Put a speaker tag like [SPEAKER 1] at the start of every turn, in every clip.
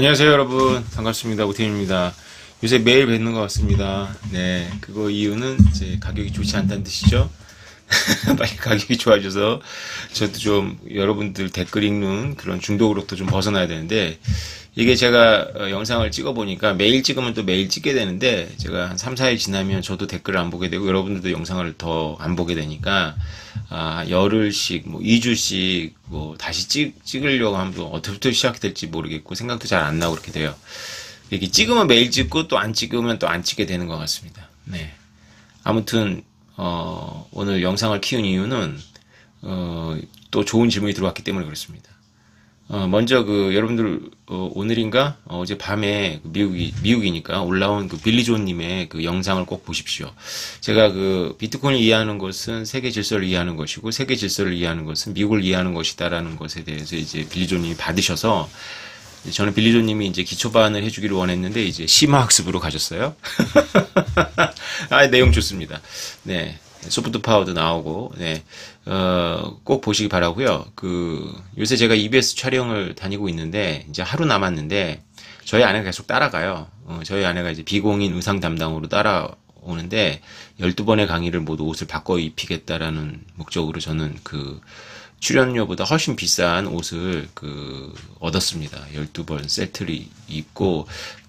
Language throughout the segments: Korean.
[SPEAKER 1] 안녕하세요 여러분, 반갑습니다. 오태민입니다. 요새 매일 뵙는 것 같습니다. 네, 그거 이유는 이제 가격이 좋지 않다는 뜻이죠. 빨리 가격이 좋아져서 저도 좀 여러분들 댓글 읽는 그런 중독으로부터 좀 벗어나야 되는데, 이게 제가 영상을 찍어 보니까 매일 찍으면 또 매일 찍게 되는데, 제가 한 3, 4일 지나면 저도 댓글을 안 보게 되고 여러분들도 영상을 더 안 보게 되니까, 열흘씩 뭐 2주씩 뭐 다시 찍으려고 하면 또 어떻게부터 시작이 될지 모르겠고 생각도 잘 안 나고 그렇게 돼요. 이렇게 찍으면 매일 찍고 또 안 찍으면 또 안 찍게 되는 것 같습니다. 네. 아무튼 오늘 영상을 키운 이유는 또 좋은 질문이 들어왔기 때문에 그렇습니다. 먼저 여러분들 오늘인가 어제 밤에 미국이니까 올라온 빌리 존님의 그 영상을 꼭 보십시오. 제가 비트코인을 이해하는 것은 세계 질서를 이해하는 것이고 세계 질서를 이해하는 것은 미국을 이해하는 것이다라는 것에 대해서 이제 빌리 존님이 받으셔서, 저는 빌리 존님이 이제 기초반을 해주기를 원했는데 이제 심화학습으로 가셨어요. 내용 좋습니다. 네. 소프트 파워도 나오고, 네. 꼭 보시기 바라고요. 요새 제가 EBS 촬영을 다니고 있는데, 이제 하루 남았는데, 저희 아내가 계속 따라가요. 저희 아내가 이제 비공인 의상 담당으로 따라오는데, 12번의 강의를 모두 옷을 바꿔 입히겠다라는 목적으로 저는 출연료보다 훨씬 비싼 옷을 얻었습니다. 12번 세트를 입고,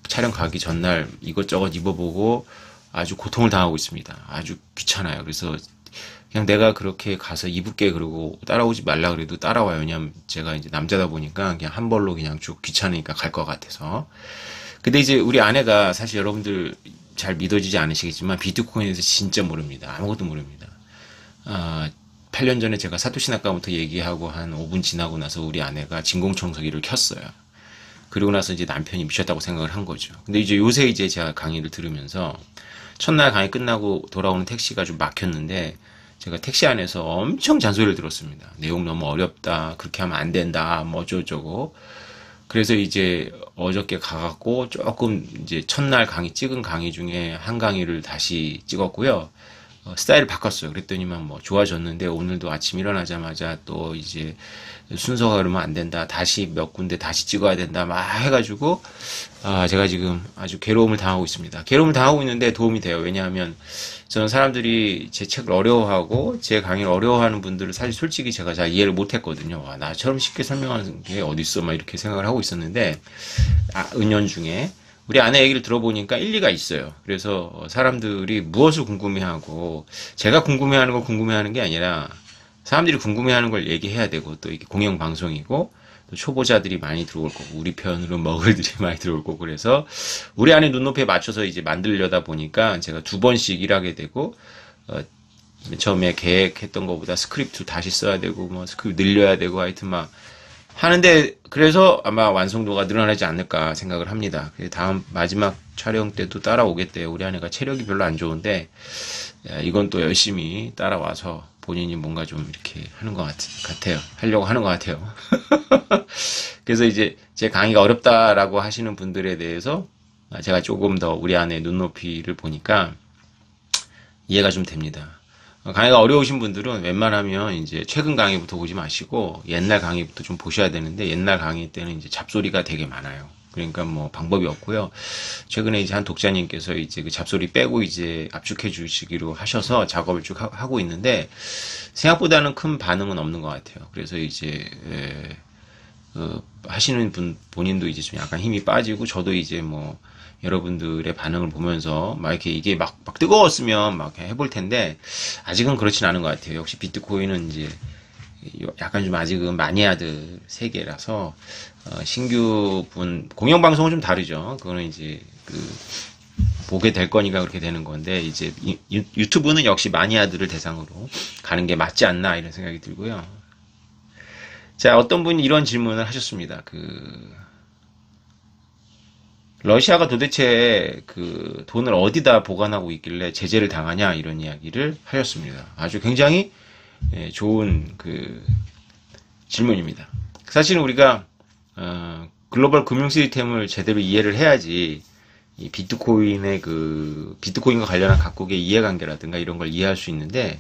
[SPEAKER 1] 촬영 가기 전날 이것저것 입어보고, 아주 고통을 당하고 있습니다. 아주 귀찮아요. 그래서 그냥 내가 그렇게 가서 입을게 그러고 따라오지 말라 그래도 따라와요. 왜냐면 제가 이제 남자다 보니까 그냥 한 벌로 그냥 쭉 귀찮으니까 갈 것 같아서. 근데 이제 우리 아내가 사실 여러분들 잘 믿어지지 않으시겠지만 비트코인에 대해서 진짜 모릅니다. 아무것도 모릅니다. 8년 전에 제가 사토시 나카모토 얘기하고 한 5분 지나고 나서 우리 아내가 진공청소기를 켰어요. 그리고 나서 이제 남편이 미쳤다고 생각을 한 거죠. 근데 이제 요새 이제 제가 강의를 들으면서 첫날 강의 끝나고 돌아오는 택시가 좀 막혔는데, 제가 택시 안에서 엄청 잔소리를 들었습니다. 내용 너무 어렵다. 그렇게 하면 안 된다. 뭐 어쩌고저쩌고. 그래서 이제 어저께 가갖고 조금 이제 첫날 찍은 강의 중에 한 강의를 다시 찍었고요. 스타일을 바꿨어요. 그랬더니만 뭐 좋아졌는데, 오늘도 아침 일어나자마자 또 이제 순서가 그러면 안 된다. 다시 몇 군데 다시 찍어야 된다. 막 해가지고, 제가 지금 아주 괴로움을 당하고 있습니다. 괴로움을 당하고 있는데 도움이 돼요. 왜냐하면 저는 사람들이 제 책을 어려워하고 제 강의를 어려워하는 분들을 사실 솔직히 제가 잘 이해를 못 했거든요. 나처럼 쉽게 설명하는 게 어딨어. 막 이렇게 생각을 하고 있었는데, 은연중에 우리 아내 얘기를 들어보니까 일리가 있어요. 그래서 사람들이 무엇을 궁금해하고, 제가 궁금해하는 걸 궁금해하는 게 아니라 사람들이 궁금해하는 걸 얘기해야 되고, 또 이게 공영방송이고 또 초보자들이 많이 들어올 거고 우리 편으로 먹을들이 많이 들어올 거고, 그래서 우리 아내 눈높이에 맞춰서 이제 만들려다 보니까 제가 2번씩 일하게 되고, 처음에 계획했던 것보다 스크립트 다시 써야 되고 뭐 스크립트 늘려야 되고 하여튼 막 하는데, 그래서 아마 완성도가 늘어나지 않을까 생각을 합니다. 다음 마지막 촬영 때도 따라오겠대요. 우리 아내가 체력이 별로 안 좋은데, 이건 또 열심히 따라와서 본인이 뭔가 좀 이렇게 하는 것 같아요. 하려고 하는 것 같아요. 그래서 이제 제 강의가 어렵다라고 하시는 분들에 대해서 제가 조금 더 우리 아내 눈높이를 보니까 이해가 좀 됩니다. 강의가 어려우신 분들은 웬만하면 이제 최근 강의부터 보지 마시고 옛날 강의부터 좀 보셔야 되는데, 옛날 강의 때는 이제 잡소리가 되게 많아요. 그러니까 뭐 방법이 없고요. 최근에 이제 한 독자님께서 이제 그 잡소리 빼고 이제 압축해 주시기로 하셔서 작업을 쭉 하고 있는데, 생각보다는 큰 반응은 없는 것 같아요. 그래서 이제 하시는 분 본인도 이제 좀 약간 힘이 빠지고, 저도 이제 뭐 여러분들의 반응을 보면서 막 이렇게 이게 막 뜨거웠으면 막 해볼 텐데, 아직은 그렇진 않은 것 같아요. 역시 비트코인은 이제 약간 좀 아직은 마니아들 세계라서, 신규 분, 공영방송은 좀 다르죠. 그거는 이제 보게 될 거니까 그렇게 되는 건데, 이제 유튜브는 역시 마니아들을 대상으로 가는 게 맞지 않나 이런 생각이 들고요. 자, 어떤 분이 이런 질문을 하셨습니다. 러시아가 도대체 돈을 어디다 보관하고 있길래 제재를 당하냐 이런 이야기를 하셨습니다. 아주 굉장히 좋은 질문입니다. 사실은 우리가 글로벌 금융 시스템을 제대로 이해를 해야지 이 비트코인의 비트코인과 관련한 각국의 이해관계라든가 이런 걸 이해할 수 있는데,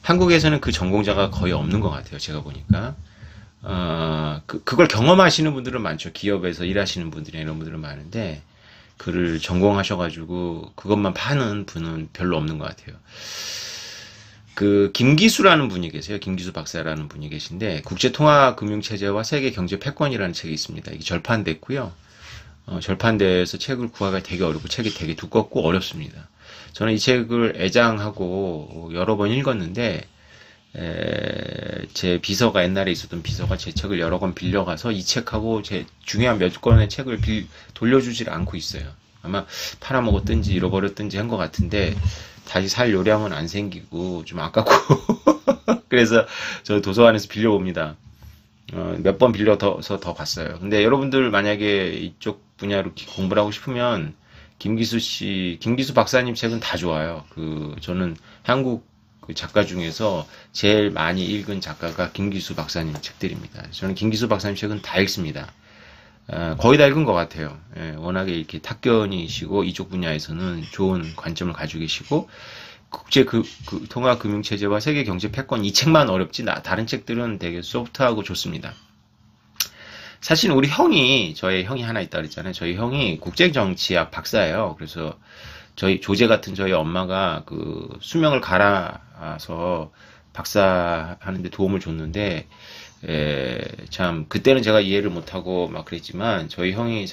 [SPEAKER 1] 한국에서는 그 전공자가 거의 없는 것 같아요. 제가 보니까 그걸 경험하시는 분들은 많죠. 기업에서 일하시는 분들이 이런 분들은 많은데, 글을 전공하셔가지고 그것만 파는 분은 별로 없는 것 같아요. 김기수라는 분이 계세요. 김기수 박사라는 분이 계신데, 국제통화금융체제와 세계경제 패권이라는 책이 있습니다. 이게 절판됐고요. 절판돼서 책을 구하기가 되게 어렵고, 책이 되게 두껍고 어렵습니다. 저는 이 책을 애장하고 여러 번 읽었는데, 제 비서가, 옛날에 있었던 비서가 제 책을 여러 권 빌려가서 이 책하고 제 중요한 몇 권의 책을 돌려주질 않고 있어요. 아마 팔아먹었든지 잃어버렸든지 한 것 같은데, 다시 살 요량은 안 생기고 좀 아깝고 그래서 저 도서관에서 빌려옵니다. 몇 번 빌려서 더 갔어요. 근데 여러분들 만약에 이쪽 분야로 공부를 하고 싶으면 김기수 박사님 책은 다 좋아요. 저는 한국 작가 중에서 제일 많이 읽은 작가가 김기수 박사님 책들입니다. 저는 김기수 박사님 책은 다 읽습니다. 거의 다 읽은 것 같아요. 워낙에 이렇게 탁견이시고 이쪽 분야에서는 좋은 관점을 가지고 계시고, 국제 통화금융체제와 세계경제 패권, 이 책만 어렵지 다른 책들은 되게 소프트하고 좋습니다. 사실 우리 저희 형이 하나 있다 그랬잖아요. 저희 형이 국제정치학 박사예요. 그래서 조제 같은 저희 엄마가 수명을 갈아서 박사 하는데 도움을 줬는데, 참 그때는 제가 이해를 못하고 막 그랬지만, 저희 형이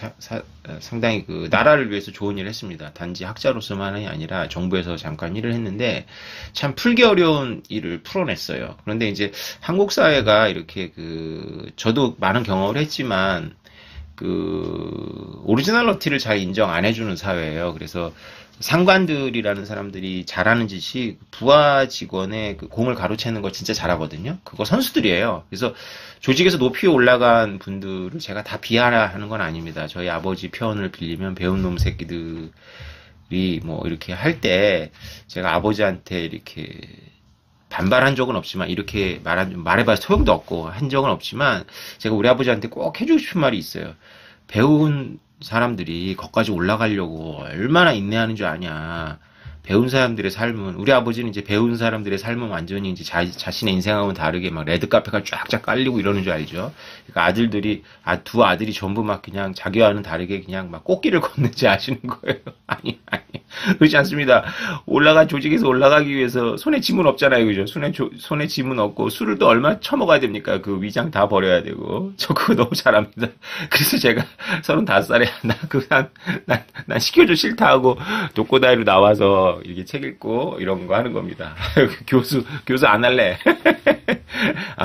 [SPEAKER 1] 상당히 나라를 위해서 좋은 일을 했습니다. 단지 학자로서만이 아니라 정부에서 잠깐 일을 했는데 참 풀기 어려운 일을 풀어냈어요. 그런데 이제 한국 사회가 이렇게 저도 많은 경험을 했지만 오리지널리티를 잘 인정 안 해주는 사회예요. 그래서 상관들이라는 사람들이 잘하는 짓이 부하 직원의 공을 가로채는 거 진짜 잘하거든요. 그거 선수들이에요. 그래서 조직에서 높이 올라간 분들을 제가 다 비하하는 건 아닙니다. 저희 아버지 표현을 빌리면 배운 놈 새끼들이 뭐 이렇게 할 때 제가 아버지한테 이렇게 반발한 적은 없지만, 이렇게 말해봐야 소용도 없고 한 적은 없지만, 제가 우리 아버지한테 꼭 해주고 싶은 말이 있어요. 배운 사람들이 거기까지 올라가려고 얼마나 인내하는 줄 아냐. 배운 사람들의 삶은, 우리 아버지는 이제 배운 사람들의 삶은 완전히 이제 자신의 인생하고는 다르게 막 레드카페가 쫙쫙 깔리고 이러는 줄 알죠. 그러니까 두 아들이 전부 막 그냥 자기와는 다르게 그냥 막 꽃길을 걷는지 아시는 거예요. 아니. 그렇지 않습니다. 조직에서 올라가기 위해서 손에 짐은 없잖아요. 그죠? 손에 짐은 없고, 술을 또 얼마 처먹어야 됩니까? 위장 다 버려야 되고. 저 그거 너무 잘합니다. 그래서 제가 35살에, 난 시켜줘 싫다 하고, 독고다이로 나와서 이렇게 책 읽고 이런 거 하는 겁니다. 교수 안 할래.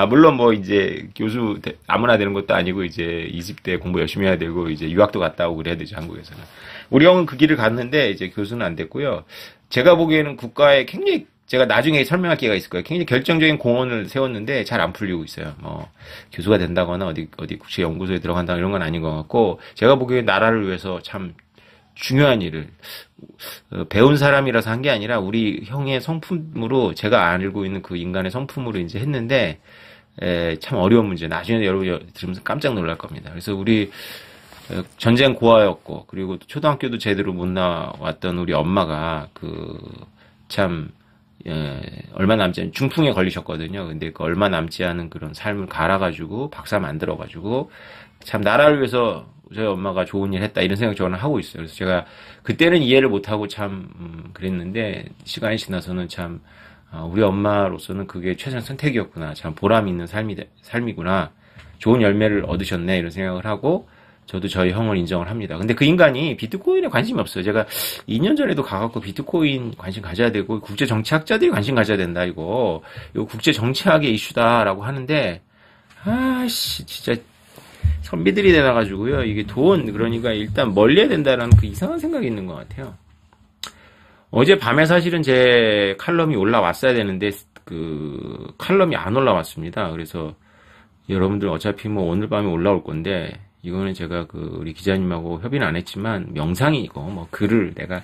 [SPEAKER 1] 물론 뭐 이제 교수 아무나 되는 것도 아니고, 이제 20대 공부 열심히 해야 되고, 이제 유학도 갔다 오고 그래야 되죠, 한국에서는. 우리 형은 그 길을 갔는데 이제 교수는 안 됐고요. 제가 보기에는 국가에 굉장히, 제가 나중에 설명할 기회가 있을 거예요. 굉장히 결정적인 공헌을 세웠는데 잘 안 풀리고 있어요. 뭐 교수가 된다거나 어디 국제 연구소에 들어간다 이런 건 아닌 것 같고, 제가 보기에 나라를 위해서 참 중요한 일을 배운 사람이라서 한 게 아니라 우리 형의 성품으로, 제가 알고 있는 그 인간의 성품으로 이제 했는데, 참 어려운 문제. 나중에 여러분이 들으면서 깜짝 놀랄 겁니다. 그래서 우리 전쟁 고아였고, 그리고 초등학교도 제대로 못 나왔던 우리 엄마가 참 얼마 남지 않은 중풍에 걸리셨거든요. 근데 얼마 남지 않은 그런 삶을 갈아가지고 박사 만들어가지고 참 나라를 위해서 저희 엄마가 좋은 일 했다, 이런 생각 저는 하고 있어요. 그래서 제가 그때는 이해를 못하고 참 그랬는데, 시간이 지나서는 참 우리 엄마로서는 그게 최선 선택이었구나, 참 보람 있는 삶이구나, 좋은 열매를 얻으셨네, 이런 생각을 하고, 저도 저희 형을 인정을 합니다. 근데 그 인간이 비트코인에 관심이 없어요. 제가 2년 전에도 가갖고 비트코인 관심 가져야 되고, 국제정치학자들이 관심 가져야 된다, 이거 국제정치학의 이슈다라고 하는데, 진짜 선비들이 되나가지고요. 이게 그러니까 일단 멀리 해야 된다는 그 이상한 생각이 있는 것 같아요. 어제 밤에 사실은 제 칼럼이 올라왔어야 되는데, 칼럼이 안 올라왔습니다. 그래서 여러분들 어차피 뭐 오늘 밤에 올라올 건데, 이거는 제가 우리 기자님하고 협의는 안 했지만, 명상이고, 뭐 글을 내가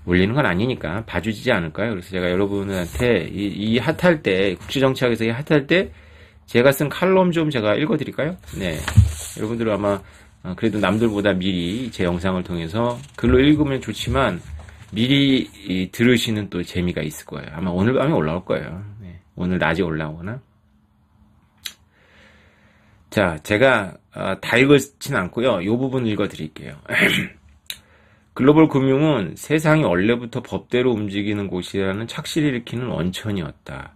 [SPEAKER 1] 올리는 건 아니니까 봐주지 않을까요? 그래서 제가 여러분한테 이 핫할 때, 국제정치학에서 이 핫할 때, 제가 쓴 칼럼 좀 제가 읽어드릴까요? 네. 여러분들은 아마, 그래도 남들보다 미리 제 영상을 통해서 글로 읽으면 좋지만, 미리 들으시는 또 재미가 있을 거예요. 아마 오늘 밤에 올라올 거예요. 네. 오늘 낮에 올라오거나. 자, 제가 다 읽지는 않고요. 이 부분 읽어드릴게요. 글로벌 금융은 세상이 원래부터 법대로 움직이는 곳이라는 착시를 일으키는 원천이었다.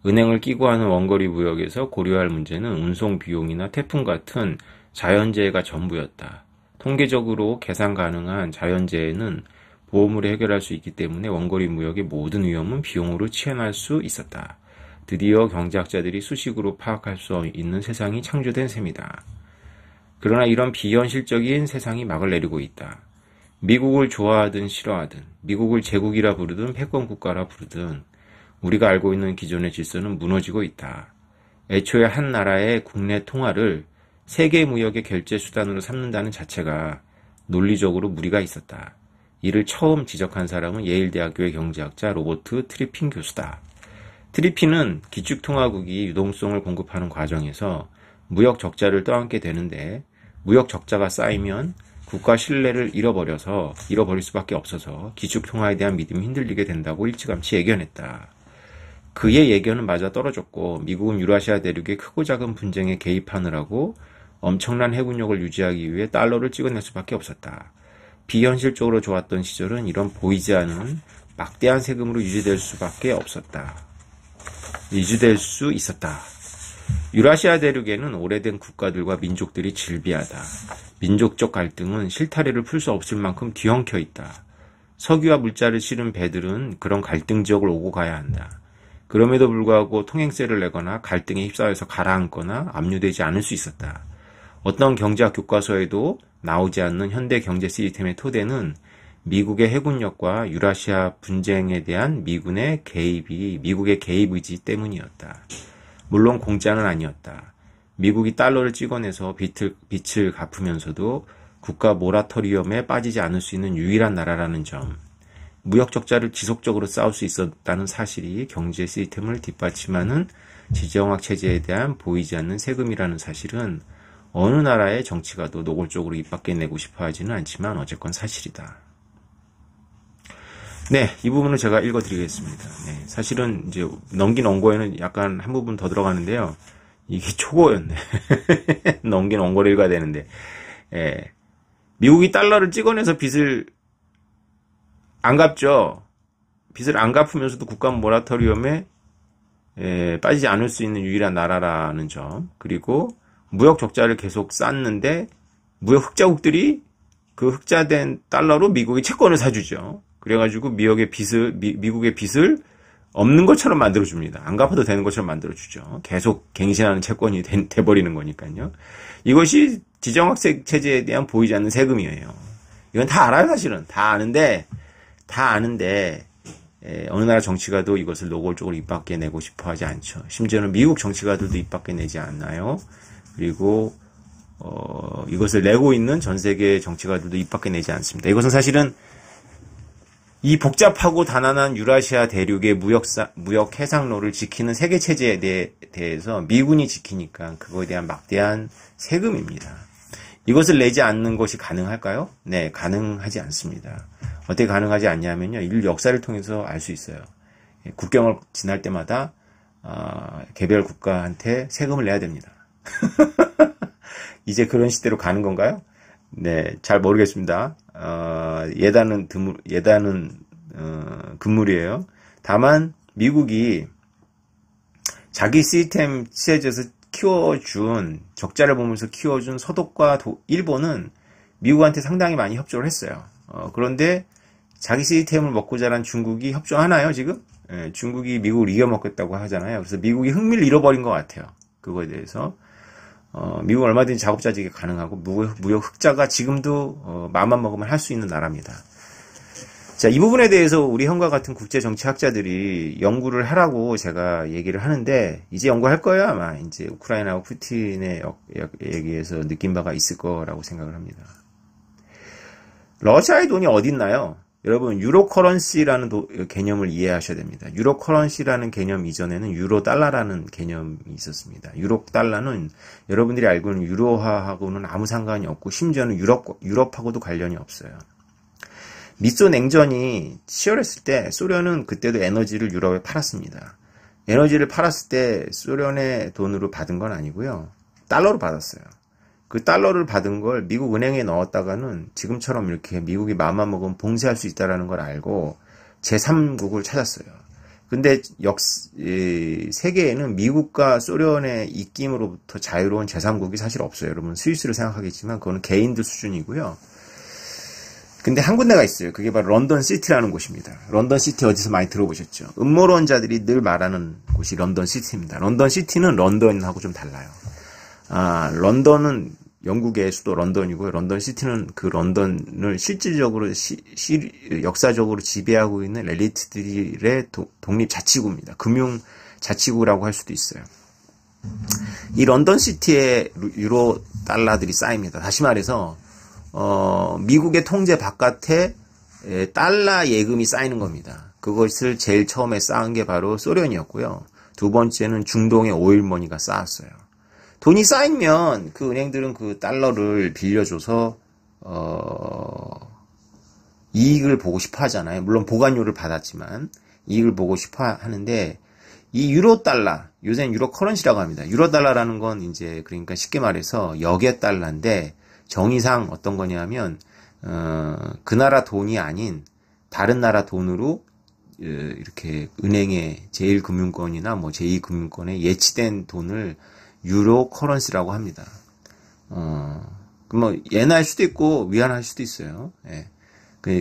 [SPEAKER 1] 은행을 끼고 하는 원거리 무역에서 고려할 문제는 운송 비용이나 태풍 같은 자연재해가 전부였다. 통계적으로 계산 가능한 자연재해는 보험으로 해결할 수 있기 때문에 원거리 무역의 모든 위험은 비용으로 치환할 수 있었다. 드디어 경제학자들이 수식으로 파악할 수 있는 세상이 창조된 셈이다. 그러나 이런 비현실적인 세상이 막을 내리고 있다. 미국을 좋아하든 싫어하든, 미국을 제국이라 부르든 패권국가라 부르든 우리가 알고 있는 기존의 질서는 무너지고 있다. 애초에 한 나라의 국내 통화를 세계 무역의 결제 수단으로 삼는다는 자체가 논리적으로 무리가 있었다. 이를 처음 지적한 사람은 예일대학교의 경제학자 로버트 트리핀 교수다. 트리핀은 기축통화국이 유동성을 공급하는 과정에서 무역 적자를 떠안게 되는데 무역 적자가 쌓이면 국가 신뢰를 잃어버릴 수밖에 없어서 기축통화에 대한 믿음이 흔들리게 된다고 일찌감치 예견했다. 그의 예견은 맞아 떨어졌고 미국은 유라시아 대륙의 크고 작은 분쟁에 개입하느라고 엄청난 해군력을 유지하기 위해 달러를 찍어낼 수밖에 없었다. 비현실적으로 좋았던 시절은 이런 보이지 않는 막대한 세금으로 유지될 수 있었다. 유라시아 대륙에는 오래된 국가들과 민족들이 질비하다. 민족적 갈등은 실타래를 풀 수 없을 만큼 뒤엉켜 있다. 석유와 물자를 실은 배들은 그런 갈등 지역을 오고 가야 한다. 그럼에도 불구하고 통행세를 내거나 갈등에 휩싸여서 가라앉거나 압류되지 않을 수 있었다. 어떤 경제학 교과서에도 나오지 않는 현대 경제 시스템의 토대는 미국의 해군력과 유라시아 분쟁에 대한 미국의 개입 의지 때문이었다. 물론 공짜는 아니었다. 미국이 달러를 찍어내서 빚을 갚으면서도 국가 모라토리엄에 빠지지 않을 수 있는 유일한 나라라는 점, 무역 적자를 지속적으로 쌓을 수 있었다는 사실이 경제 시스템을 뒷받침하는 지정학 체제에 대한 보이지 않는 세금이라는 사실은 어느 나라의 정치가도 노골적으로 입 밖에 내고 싶어 하지는 않지만 어쨌건 사실이다. 네, 이 부분을 제가 읽어드리겠습니다. 네, 사실은 이제 넘긴 원고에는 약간 한 부분 더 들어가는데요. 이게 초고였네. 넘긴 원고를 읽어야 되는데, 미국이 달러를 찍어내서 빚을 안 갚죠. 빚을 안 갚으면서도 국가 모라토리엄에 빠지지 않을 수 있는 유일한 나라라는 점, 그리고 무역 적자를 계속 쌓는데 무역 흑자국들이 그 흑자된 달러로 미국이 채권을 사주죠. 그래가지고 미국의 빚을 없는 것처럼 만들어줍니다. 안 갚아도 되는 것처럼 만들어주죠. 계속 갱신하는 채권이 돼버리는 거니까요. 이것이 지정학 체제에 대한 보이지 않는 세금이에요. 이건 다 알아요, 사실은. 다 아는데 어느 나라 정치가도 이것을 노골적으로 입 밖에 내고 싶어 하지 않죠. 심지어는 미국 정치가들도 입 밖에 내지 않나요? 그리고 이것을 내고 있는 전 세계 정치가들도 입 밖에 내지 않습니다. 이것은 사실은 이 복잡하고 가난한 유라시아 대륙의 무역 해상로를 지키는 세계 체제에 대해서 미군이 지키니까 그거에 대한 막대한 세금입니다. 이것을 내지 않는 것이 가능할까요? 네, 가능하지 않습니다. 어떻게 가능하지 않냐면요, 인류 역사를 통해서 알 수 있어요. 국경을 지날 때마다 개별 국가한테 세금을 내야 됩니다. 이제 그런 시대로 가는 건가요? 네, 잘 모르겠습니다. 예단은 금물이에요. 다만 미국이 자기 시스템 체제에서 키워준, 적자를 보면서 키워준 서독과 일본은 미국한테 상당히 많이 협조를 했어요. 그런데 자기 시스템을 먹고 자란 중국이 협조하나요, 지금? 중국이 미국을 이겨먹겠다고 하잖아요. 그래서 미국이 흥미를 잃어버린 것 같아요. 그거에 대해서. 미국은 얼마든지 자급자족이 가능하고 무역 흑자가 지금도 마음만 먹으면 할 수 있는 나라입니다. 자, 이 부분에 대해서 우리 형과 같은 국제 정치학자들이 연구를 하라고 제가 얘기를 하는데 이제 연구할 거예요. 아마 이제 우크라이나와 푸틴의 얘기에서 느낀 바가 있을 거라고 생각을 합니다. 러시아의 돈이 어디 있나요? 여러분, 유로 커런시라는 개념을 이해하셔야 됩니다. 유로 커런시라는 개념 이전에는 유로 달러라는 개념이 있었습니다. 유로 달러는 여러분들이 알고 있는 유로화하고는 아무 상관이 없고 심지어는 유럽하고도 관련이 없어요. 미소 냉전이 치열했을 때 소련은 그때도 에너지를 유럽에 팔았습니다. 에너지를 팔았을 때 소련의 돈으로 받은 건 아니고요. 달러로 받았어요. 그 달러를 받은 걸 미국 은행에 넣었다가는 지금처럼 이렇게 미국이 마음만 먹으면 봉쇄할 수 있다는 걸 알고 제3국을 찾았어요. 근데 세계에는 미국과 소련의 입김으로부터 자유로운 제3국이 사실 없어요. 여러분 스위스를 생각하겠지만 그거는 개인들 수준이고요. 근데 한 군데가 있어요. 그게 바로 런던 시티라는 곳입니다. 런던 시티 어디서 많이 들어보셨죠? 음모론자들이 늘 말하는 곳이 런던 시티입니다. 런던 시티는 런던하고 좀 달라요. 런던은 영국의 수도 런던이고요. 런던 시티는 그 런던을 실질적으로 역사적으로 지배하고 있는 엘리트들의 독립자치구입니다. 금융자치구라고 할 수도 있어요. 이 런던 시티에 유로 달러들이 쌓입니다. 다시 말해서 미국의 통제 바깥에 달러 예금이 쌓이는 겁니다. 그것을 제일 처음에 쌓은 게 바로 소련이었고요. 두 번째는 중동의 오일머니가 쌓았어요. 돈이 쌓이면 그 은행들은 그 달러를 빌려줘서 이익을 보고 싶어 하잖아요. 물론 보관료를 받았지만 이익을 보고 싶어 하는데 이 유로 달러, 요새는 유로 커런시라고 합니다. 유로 달러라는 건 이제 그러니까 쉽게 말해서 역의 달러인데 정의상 어떤 거냐면 그 나라 돈이 아닌 다른 나라 돈으로 이렇게 은행의 제1금융권이나 뭐 제2금융권에 예치된 돈을 유로 커런시라고 합니다. 뭐 예나할 수도 있고 위안할 수도 있어요. 예.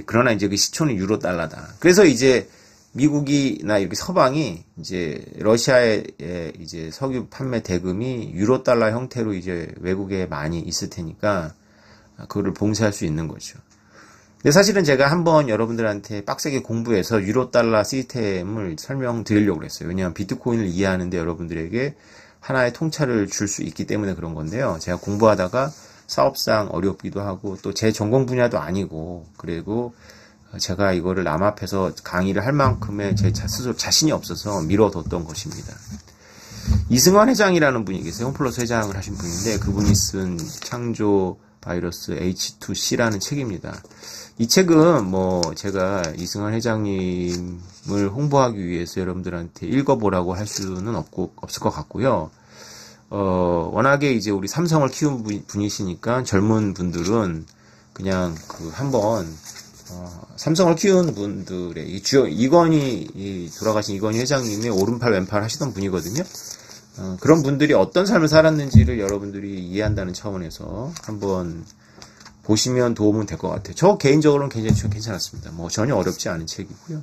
[SPEAKER 1] 그러나 이제 그 시초는 유로 달러다. 그래서 이제 미국이나 이렇게 서방이 이제 러시아의 이제 석유 판매 대금이 유로 달러 형태로 이제 외국에 많이 있을 테니까 그거를 봉쇄할 수 있는 거죠. 근데 사실은 제가 한번 여러분들한테 빡세게 공부해서 유로 달러 시스템을 설명드리려고 했어요. 왜냐하면 비트코인을 이해하는데 여러분들에게 하나의 통찰을 줄 수 있기 때문에 그런 건데요. 제가 공부하다가 사업상 어렵기도 하고 또 제 전공 분야도 아니고 그리고 제가 이거를 남 앞에서 강의를 할 만큼의 제 스스로 자신이 없어서 미뤄뒀던 것입니다. 이승환 회장이라는 분이 계세요. 홈플러스 회장을 하신 분인데 그분이 쓴 창조 바이러스 H2C라는 책입니다. 이 책은 뭐 제가 이승환 회장님을 홍보하기 위해서 여러분들한테 읽어보라고 할 수는 없을 것 같고요. 워낙에 이제 우리 삼성을 키운 분이시니까 젊은 분들은 그냥 한번 삼성을 키운 분들의 돌아가신 이건희 회장님의 오른팔 왼팔 하시던 분이거든요. 그런 분들이 어떤 삶을 살았는지를 여러분들이 이해한다는 차원에서 한번 보시면 도움은 될 것 같아요. 저 개인적으로는 괜찮았습니다. 뭐 전혀 어렵지 않은 책이고요.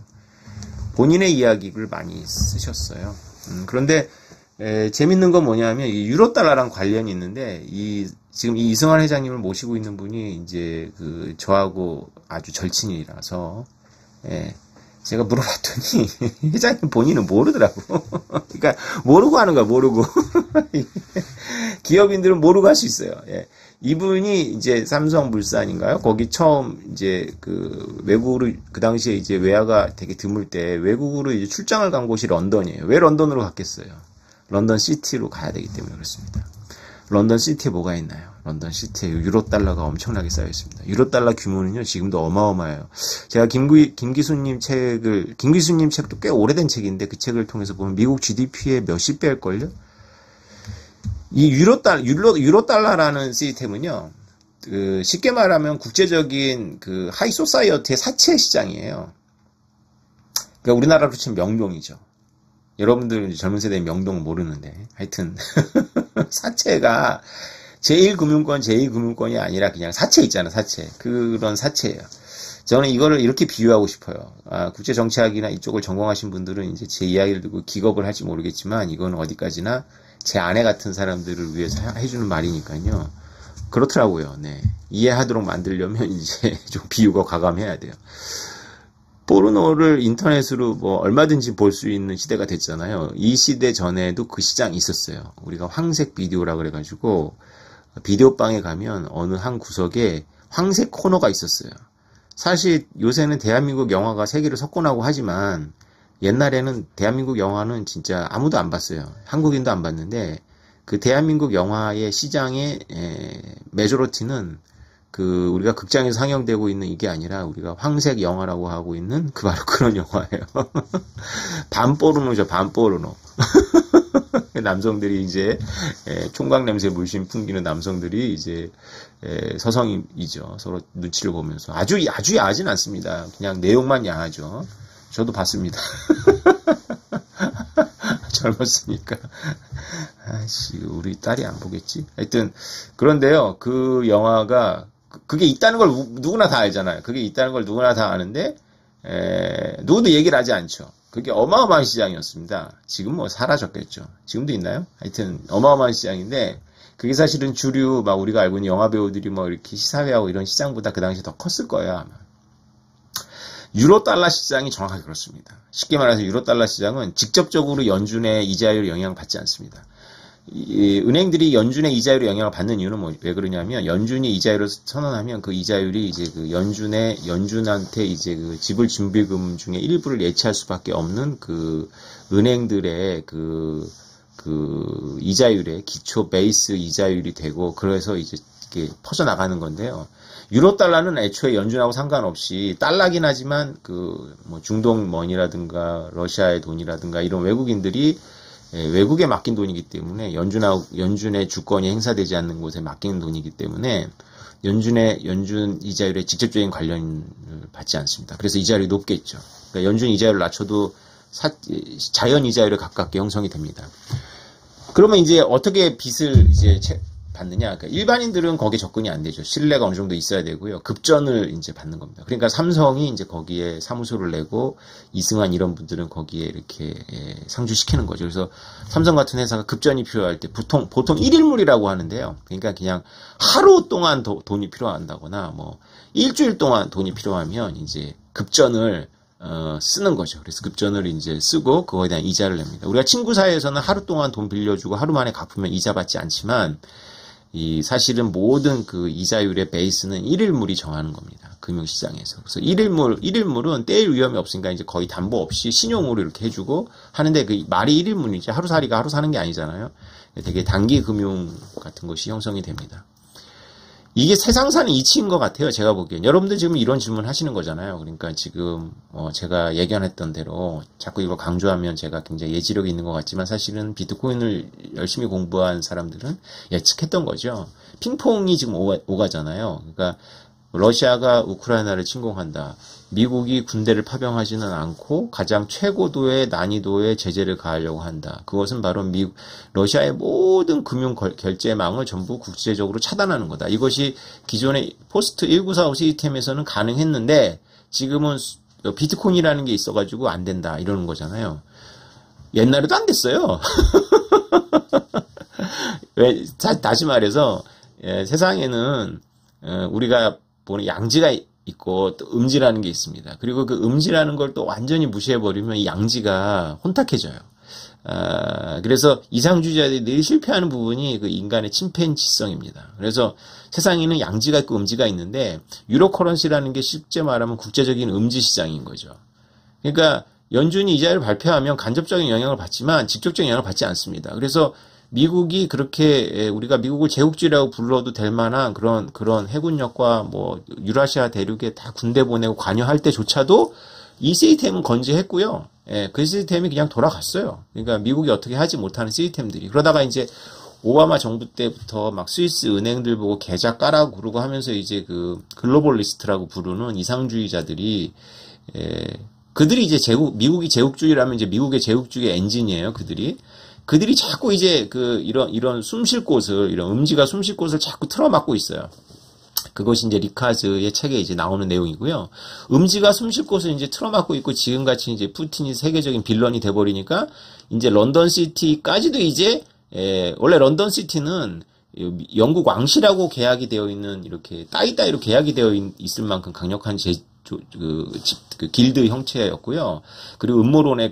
[SPEAKER 1] 본인의 이야기를 많이 쓰셨어요. 그런데 재밌는 건 뭐냐면 이 유로 달러랑 관련이 있는데 지금 이 이승환 회장님을 모시고 있는 분이 이제 저하고 아주 절친이라서 제가 물어봤더니 회장님 본인은 모르더라고. 그러니까 모르고 하는 거야, 모르고. 기업인들은 모르고 할 수 있어요. 이분이 이제 삼성물산인가요? 거기 처음 이제 외국으로 그 당시에 이제 외화가 되게 드물 때 외국으로 이제 출장을 간 곳이 런던이에요. 왜 런던으로 갔겠어요? 런던 시티로 가야 되기 때문에 그렇습니다. 런던 시티에 뭐가 있나요? 런던 시티에 유로 달러가 엄청나게 쌓여 있습니다. 유로 달러 규모는요, 지금도 어마어마해요. 제가 김기수님 책도 꽤 오래된 책인데 그 책을 통해서 보면 미국 GDP의 몇십 배일걸요? 이 유로 달러라는 시스템은요, 쉽게 말하면 국제적인 하이소사이어티의 사채 시장이에요. 그러니까 우리나라로 치면 명동이죠. 여러분들 젊은 세대의 명동 모르는데 하여튼 사채가 제1금융권, 제2금융권이 아니라 그냥 사채 있잖아, 사채. 그런 사채예요. 저는 이거를 이렇게 비유하고 싶어요. 국제정치학이나 이쪽을 전공하신 분들은 이제 제 이야기를 듣고 기겁을 할지 모르겠지만 이건 어디까지나 제 아내 같은 사람들을 위해서 해주는 말이니까요. 그렇더라고요. 네. 이해하도록 만들려면 이제 좀 비유가 과감해야 돼요. 포르노를 인터넷으로 뭐 얼마든지 볼 수 있는 시대가 됐잖아요. 이 시대 전에도 그 시장이 있었어요. 우리가 황색 비디오라 그래가지고 비디오방에 가면 어느 한 구석에 황색 코너가 있었어요. 사실 요새는 대한민국 영화가 세계를 석권하고 하지만 옛날에는 대한민국 영화는 진짜 아무도 안 봤어요. 한국인도 안 봤는데 그 대한민국 영화의 시장의 메조리티는 우리가 극장에서 상영되고 있는 이게 아니라 우리가 황색 영화라고 하고 있는 바로 그런 영화예요. 반포르노죠, 반포르노. 남성들이 이제 총각 냄새 물씬 풍기는 남성들이 이제 서성이죠. 서로 눈치를 보면서 아주 야하진 않습니다. 그냥 내용만 야하죠. 저도 봤습니다. 젊었으니까. 아씨, 우리 딸이 안 보겠지? 하여튼, 그런데요, 그 영화가, 그게 있다는 걸 누구나 다 알잖아요. 그게 있다는 걸 누구나 다 아는데, 누구도 얘기를 하지 않죠. 그게 어마어마한 시장이었습니다. 지금 뭐 사라졌겠죠. 지금도 있나요? 하여튼, 어마어마한 시장인데, 그게 사실은 주류, 막 우리가 알고 있는 영화 배우들이 뭐 이렇게 시사회하고 이런 시장보다 그 당시에 더 컸을 거예요, 아마. 유로 달러 시장이 정확하게 그렇습니다. 쉽게 말해서 유로 달러 시장은 직접적으로 연준의 이자율 영향을 받지 않습니다. 은행들이 연준의 이자율에 영향을 받는 이유는 왜 그러냐면 연준이 이자율을 선언하면 그 이자율이 이제 그 연준한테 이제 그 지불 준비금 중에 일부를 예치할 수밖에 없는 그 은행들의 그 이자율의 기초 베이스 이자율이 되고 그래서 이제 이렇게 퍼져나가는 건데요. 유로 달러는 애초에 연준하고 상관없이 달러긴 하지만 뭐 중동 머니라든가 러시아의 돈이라든가 이런 외국인들이 외국에 맡긴 돈이기 때문에 연준의 주권이 행사되지 않는 곳에 맡기는 돈이기 때문에 연준 이자율에 직접적인 관련을 받지 않습니다. 그래서 이자율이 높겠죠. 그러니까 연준 이자율을 낮춰도 자연 이자율에 가깝게 형성이 됩니다. 그러면 이제 어떻게 빚을 이제 받느냐? 그러니까 일반인들은 거기에 접근이 안 되죠. 신뢰가 어느 정도 있어야 되고요. 급전을 이제 받는 겁니다. 그러니까 삼성이 이제 거기에 사무소를 내고 이승환 이런 분들은 거기에 이렇게 상주시키는 거죠. 그래서 삼성 같은 회사가 급전이 필요할 때 보통 1일물이라고 하는데요. 그러니까 그냥 하루 동안 돈이 필요한다거나 뭐 일주일 동안 돈이 필요하면 이제 급전을 쓰는 거죠. 그래서 급전을 이제 쓰고 그거에 대한 이자를 냅니다. 우리가 친구 사이에서는 하루 동안 돈 빌려주고 하루 만에 갚으면 이자 받지 않지만 사실은 모든 그 이자율의 베이스는 1일물이 정하는 겁니다. 금융시장에서. 그래서 1일물은 떼일 위험이 없으니까 이제 거의 담보 없이 신용으로 이렇게 해주고 하는데 그 말이 1일물이지 하루살이가 하루 사는 게 아니잖아요. 되게 단기 금융 같은 것이 형성이 됩니다. 이게 세상 사는 이치인 것 같아요. 제가 보기엔. 여러분들 지금 이런 질문 하시는 거잖아요. 그러니까 지금 제가 예견했던 대로 자꾸 이걸 강조하면 제가 굉장히 예지력이 있는 것 같지만 사실은 비트코인을 열심히 공부한 사람들은 예측했던 거죠. 핑퐁이 지금 오가잖아요. 그러니까 러시아가 우크라이나를 침공한다. 미국이 군대를 파병하지는 않고 가장 최고도의 난이도의 제재를 가하려고 한다. 그것은 바로 러시아의 모든 금융 결제망을 전부 국제적으로 차단하는 거다. 이것이 기존의 포스트 1945 시스템에서는 가능했는데 지금은 비트코인이라는 게 있어가지고 안 된다. 이러는 거잖아요. 옛날에도 안 됐어요. 다시 말해서 세상에는 우리가 보는 양지가 있고 또 음지라는 게 있습니다. 그리고 그 음지라는 걸 또 완전히 무시해버리면 이 양지가 혼탁해져요. 그래서 이상주의자들이 늘 실패하는 부분이 그 인간의 침팬지성입니다. 그래서 세상에는 양지가 있고 음지가 있는데 유로 커런시라는 게 실제 말하면 국제적인 음지 시장인 거죠. 그러니까 연준이 이자율을 발표하면 간접적인 영향을 받지만 직접적인 영향을 받지 않습니다. 그래서 미국이 그렇게 우리가 미국을 제국주의라고 불러도 될 만한 그런 해군력과 뭐 유라시아 대륙에 다 군대 보내고 관여할 때조차도 이 시스템은 건재했고요. 그 시스템이 그냥 돌아갔어요. 그러니까 미국이 어떻게 하지 못하는 시스템들이. 그러다가 이제 오바마 정부 때부터 막 스위스 은행들 보고 계좌 까라고 그러고 하면서 이제 그 글로벌리스트라고 부르는 이상주의자들이 그들이 이제 미국이 제국주의라면 이제 미국의 제국주의 엔진이에요. 그들이 자꾸 이제 이런 숨쉴 곳을, 이런 음지가 숨쉴 곳을 자꾸 틀어막고 있어요. 그것이 이제 리카즈의 책에 이제 나오는 내용이고요. 음지가 숨쉴 곳을 이제 틀어막고 있고 지금같이 이제 푸틴이 세계적인 빌런이 돼버리니까 이제 런던시티까지도 이제, 원래 런던시티는 영국 왕실하고 계약이 되어 있는 이렇게 따이따이로 계약이 되어 있을 만큼 강력한 그 길드 형체였고요. 그리고 음모론의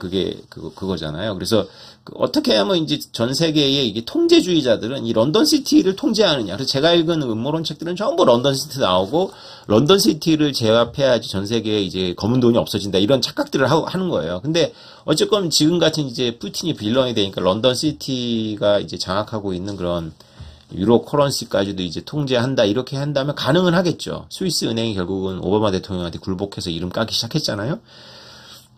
[SPEAKER 1] 그거잖아요. 그래서 어떻게 하면 이제 전 세계의 이게 통제주의자들은 이 런던 시티를 통제하느냐. 그래서 제가 읽은 음모론 책들은 전부 런던 시티 나오고 런던 시티를 제압해야지 전 세계에 이제 검은 돈이 없어진다. 이런 착각들을 하는 거예요. 근데 어쨌건 지금 같은 이제 푸틴이 빌런이 되니까 런던 시티가 이제 장악하고 있는 그런 유로 커런시까지도 이제 통제한다. 이렇게 한다면 가능은 하겠죠. 스위스 은행이 결국은 오바마 대통령한테 굴복해서 이름 까기 시작했잖아요.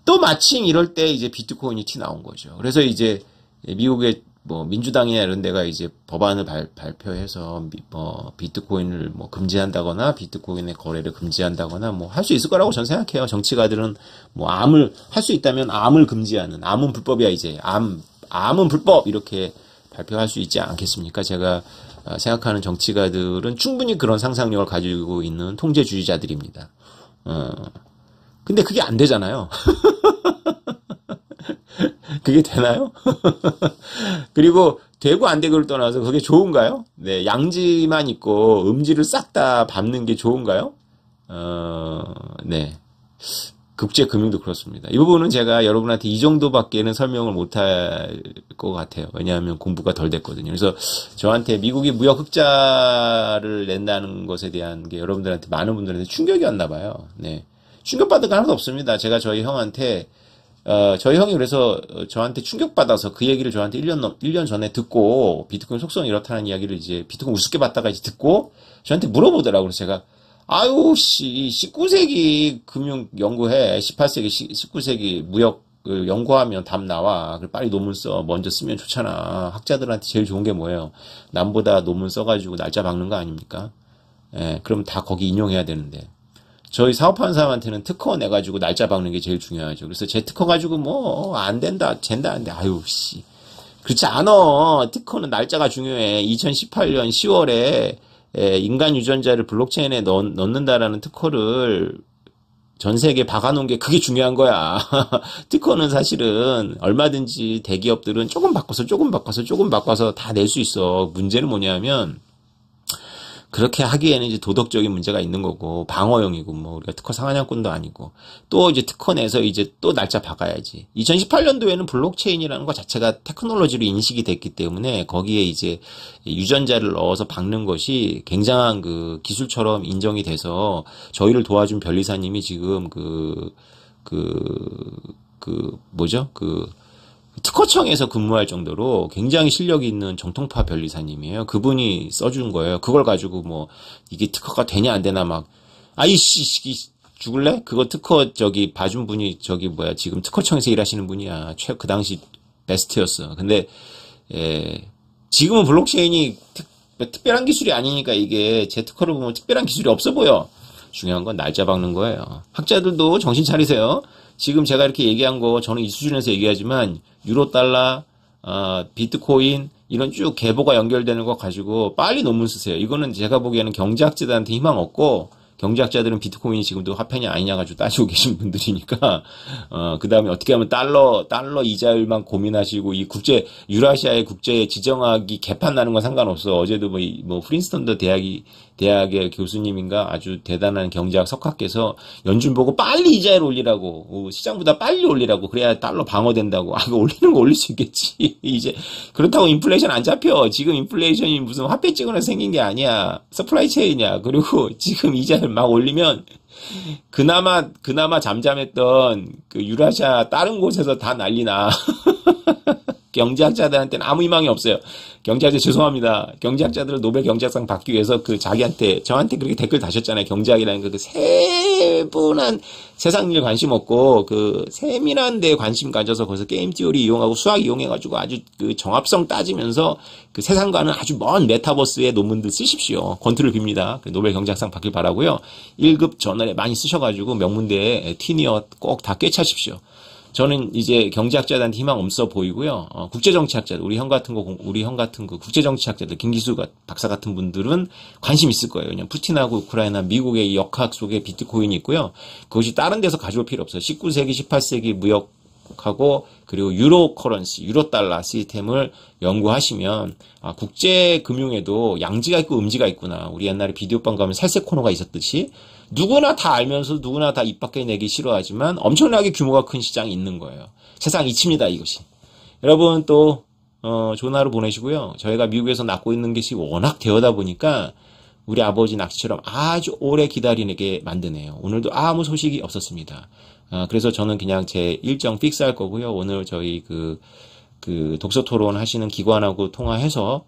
[SPEAKER 1] 또 마침 이럴 때 이제 비트코인이 튀 나온 거죠. 그래서 이제 미국의 뭐 민주당이나 이런 데가 이제 법안을 발표해서 뭐 비트코인을 뭐 금지한다거나 비트코인의 거래를 금지한다거나 뭐 할 수 있을 거라고 저는 생각해요. 정치가들은 뭐 암을 할 수 있다면 암을 금지하는, 암은 불법이야 이제, 암은 불법 이렇게 발표할 수 있지 않겠습니까? 제가 생각하는 정치가들은 충분히 그런 상상력을 가지고 있는 통제주의자들입니다. 근데 그게 안 되잖아요. 그게 되나요? 그리고 되고 안 되고를 떠나서 그게 좋은가요? 네, 양지만 있고 음지를 싹 다 밟는 게 좋은가요? 네. 국제금융도 그렇습니다. 이 부분은 제가 여러분한테 이 정도밖에는 설명을 못할 것 같아요. 왜냐하면 공부가 덜 됐거든요. 그래서 저한테 미국이 무역 흑자를 낸다는 것에 대한 게 여러분들한테, 많은 분들한테 충격이었나 봐요. 네. 충격받을 거 하나도 없습니다. 제가 저희 형한테 저희 형이 그래서 저한테 충격받아서 그 얘기를 저한테 1년 전에 듣고, 비트코인 속성이 이렇다는 이야기를 이제 비트코인 우습게 봤다가 이제 듣고 저한테 물어보더라고요. 그래서 제가, 아유, 19세기 금융 연구해. 18세기, 19세기 무역 연구하면 답 나와. 빨리 논문 써. 먼저 쓰면 좋잖아. 학자들한테 제일 좋은 게 뭐예요? 남보다 논문 써가지고 날짜 박는 거 아닙니까? 예, 그럼 다 거기 인용해야 되는데. 저희 사업하는 사람한테는 특허 내가지고 날짜 박는 게 제일 중요하죠. 그래서 제 특허 가지고 뭐, 안 된다, 젠다, 안 돼. 아유, 씨. 그렇지 않아. 특허는 날짜가 중요해. 2018년 10월에 인간 유전자를 블록체인에 넣는다라는 특허를 전 세계에 박아놓은 게 그게 중요한 거야. 특허는 사실은 얼마든지 대기업들은 조금 바꿔서 다 낼 수 있어. 문제는 뭐냐면, 그렇게 하기에는 이제 도덕적인 문제가 있는 거고, 방어용이고, 뭐, 우리가 특허 상한양권도 아니고, 또 이제 특허 내서 이제 또 날짜 박아야지. 2018년도에는 블록체인이라는 것 자체가 테크놀로지로 인식이 됐기 때문에, 거기에 이제 유전자를 넣어서 박는 것이 굉장한 그 기술처럼 인정이 돼서, 저희를 도와준 변리사님이 지금 특허청에서 근무할 정도로 굉장히 실력이 있는 정통파 변리사님이에요. 그분이 써준 거예요. 그걸 가지고 뭐 이게 특허가 되냐 안 되나 막, 아이씨 죽을래? 그거 특허 봐준 분이 지금 특허청에서 일하시는 분이야. 그 당시 베스트였어. 근데 지금은 블록체인이 특별한 기술이 아니니까 이게 제 특허를 보면 특별한 기술이 없어 보여. 중요한 건 날짜 박는 거예요. 학자들도 정신 차리세요. 지금 제가 이렇게 얘기한 거 저는 이 수준에서 얘기하지만, 유로 달러, 비트코인 이런 쭉 계보가 연결되는 거 가지고 빨리 논문 쓰세요. 이거는 제가 보기에는 경제학자들한테 희망 없고, 경제학자들은 비트코인이 지금도 화폐냐 아니냐 가지고 따지고 계신 분들이니까, 그 다음에 어떻게 하면 달러 이자율만 고민하시고, 유라시아의 국제 지정학이 개판 나는 건 상관없어. 어제도 뭐 프린스턴도 대학의 교수님인가 아주 대단한 경제학 석학께서 연준 보고 빨리 이자율 올리라고, 시장보다 빨리 올리라고, 그래야 달러 방어된다고. 그거 올리는 거 올릴 수 있겠지. 이제 그렇다고 인플레이션 안 잡혀. 지금 인플레이션이 무슨 화폐 찍어서 생긴 게 아니야. 서플라이 체인이야. 그리고 지금 이자율 막 올리면 그나마 잠잠했던 그 유라시아 다른 곳에서 다 난리나. 경제학자들한테는 아무 희망이 없어요. 경제학자 죄송합니다. 경제학자들은 노벨 경제학상 받기 위해서 저한테 그렇게 댓글 다셨잖아요. 경제학이라는 그 세분한 세상 일 관심 없고, 그 세밀한 데에 관심 가져서 거기서 게임 티오리 이용하고 수학 이용해가지고 아주 그 정합성 따지면서 그 세상과는 아주 먼 메타버스의 논문들 쓰십시오. 권투를 빕니다. 노벨 경제학상 받길 바라고요. 1급 저널에 많이 쓰셔가지고 명문대에 티니어 꼭 다 꿰차십시오. 저는 이제 경제학자들한테 희망 없어 보이고요. 국제정치학자들, 우리 형 같은 그 국제정치학자들, 김기수 박사 같은 분들은 관심 있을 거예요. 그냥 푸틴하고 우크라이나, 미국의 역학 속에 비트코인이 있고요. 그것이 다른 데서 가져올 필요 없어요. 19세기, 18세기 무역하고, 그리고 유로 커런시, 유로 달러 시스템을 연구하시면, 국제 금융에도 양지가 있고 음지가 있구나. 우리 옛날에 비디오방 가면 살색 코너가 있었듯이, 누구나 다 알면서 누구나 다 입 밖에 내기 싫어하지만 엄청나게 규모가 큰 시장이 있는 거예요. 세상 이치입니다, 이것이. 여러분 또 좋은 하루 보내시고요. 저희가 미국에서 낳고 있는 것이 워낙 되어다 보니까 우리 아버지 낚시처럼 아주 오래 기다리게 만드네요. 오늘도 아무 소식이 없었습니다. 그래서 저는 그냥 제 일정 픽스할 거고요. 오늘 저희 그 독서 토론 하시는 기관하고 통화해서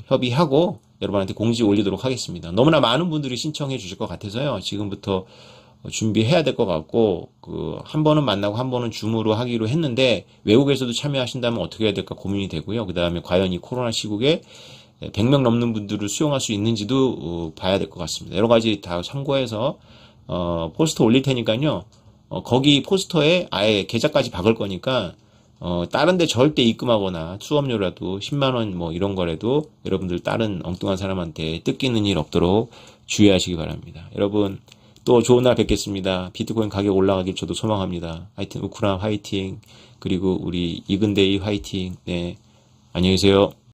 [SPEAKER 1] 협의하고 여러분한테 공지 올리도록 하겠습니다. 너무나 많은 분들이 신청해 주실 것 같아서요. 지금부터 준비해야 될 것 같고, 한 번은 만나고 한 번은 줌으로 하기로 했는데, 외국에서도 참여하신다면 어떻게 해야 될까 고민이 되고요. 그 다음에 과연 이 코로나 시국에 100명 넘는 분들을 수용할 수 있는지도 봐야 될 것 같습니다. 여러 가지 다 참고해서, 포스터 올릴 테니까요. 거기 포스터에 아예 계좌까지 박을 거니까, 다른 데 절대 입금하거나 수업료라도 10만원 뭐 이런 거라도 여러분들 다른 엉뚱한 사람한테 뜯기는 일 없도록 주의하시기 바랍니다. 여러분, 또 좋은 날 뵙겠습니다. 비트코인 가격 올라가길 저도 소망합니다. 하여튼 우크라 화이팅, 그리고 우리 이근데이 화이팅. 네, 안녕히 계세요.